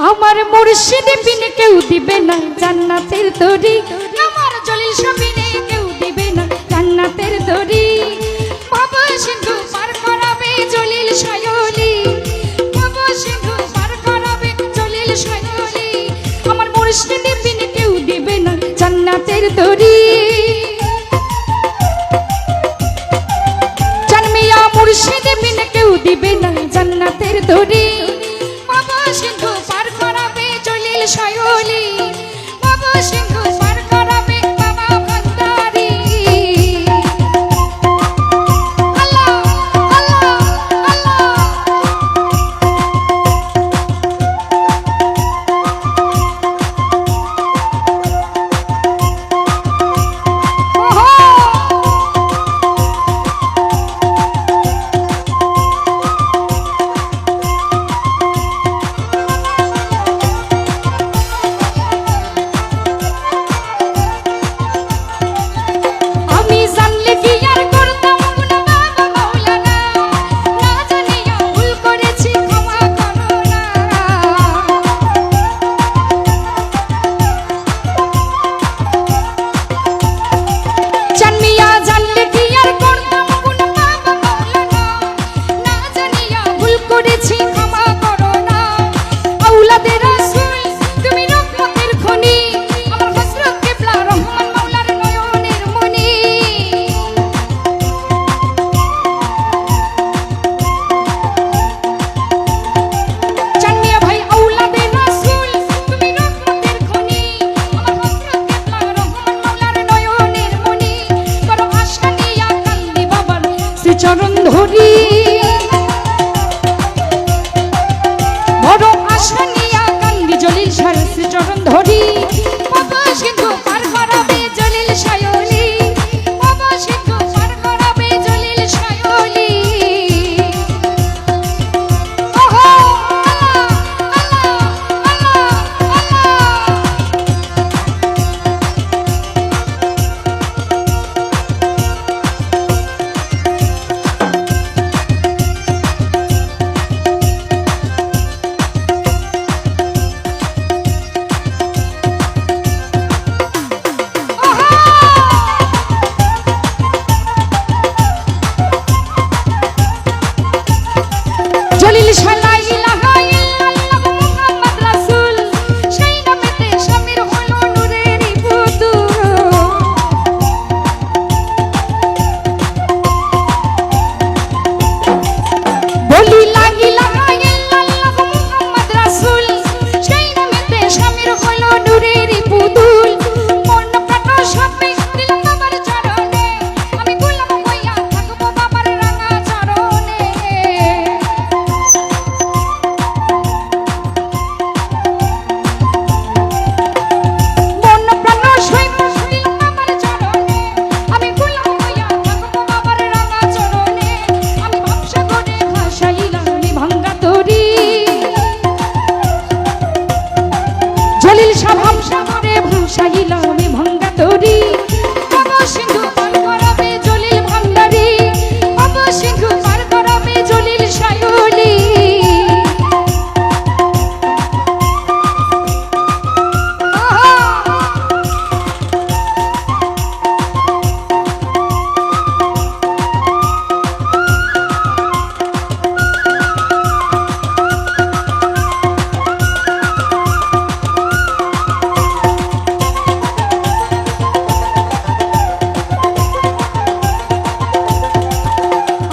আমার মুর্শিদ বিনে কেউ দিবে না জান্নাতের তরি, আমার জলিল শাহ বিনে কেউ দিবে না জান্নাতের তরি। বাবা সিন্ধু পার করাবে জলিল শায়লি, বাবা সিন্ধু পার করাবে জলিল শায়লি। আমার মুর্শিদ বিনে কেউ দিবে না জান্নাতের তরি। জানমিয়া মুর্শিদ বিনে কেউ দিবে না জান্নাতের তরি। বাবা সিন্ধু পার করাবে জলিল শায়লি, বাবা সিন্ধু পার করাবে বাবা ভান্ডারি। আল্লাহ আল্লাহ আল্লাহ। চরণ ধরি বড় আশা নিয়া কান্দি জলিল শাহ চরণ ধরি। বাবা সিন্ধু পার করাবে জলিল শায়লি, বাবা সিন্ধু পার করাবে জলিল শায়লি। ওহো আল্লাহ আল্লাহ আল্লাহ আল্লাহ। জলিল শাহ লা ইলাহা ইল্লাল্লাহু মুহাম্মদ রাসূল, সেই নামেতে শামির হলো নূরের পুতুল। বলি লা ইলাহা ইল্লাল্লাহু মুহাম্মদ রাসূল, সেই নামেতে শামির হলো নূরের পুতুল। মন প্রাণ সবে দিলাম বাবার চরণে, আমি গোলাম হইয়া থাকবো বাবার রাঙা চরণে। জলিল শাহ ভাবসা করে ভাসাইলাম আমি ভাঙ্গা তরি। বাবা সিন্ধু পার করাবে জলিল ভান্ডারি, বাবা সিন্ধু পার করাবে জলিল শায়লি।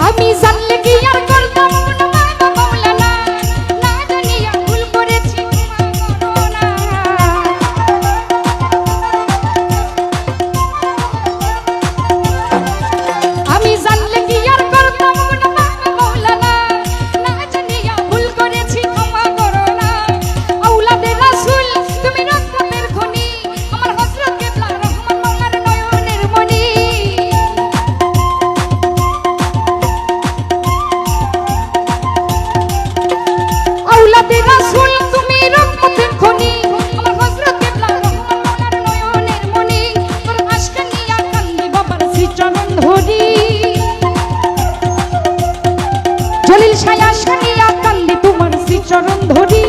আমি জানলে কি আর করতাম না বাবা মাওলানা, না জানিয়া ভুল করেছি ক্ষমা করো না। আমি জানলে কি আর করতাম না বাবা মাওলানা, না জানিয়া ভুল করেছি ক্ষমা করো না। আওলাদে রাসূল তুমি রহমতের খনি, আমার হযরত কিবলা রহমান মাওলার নয়নের মনি। আওলাদে রাসূল তুমি রহমতের খনি, আমার হযরত কিবলা রহমান মাওলার নয়নের মনি। তোর আশক নিয়া কান্দি বাবার শ্রী চরণ ধরি। জলিল শাহ আশক নিয়া কান্দি তোমার শ্রী চরণ ধরি।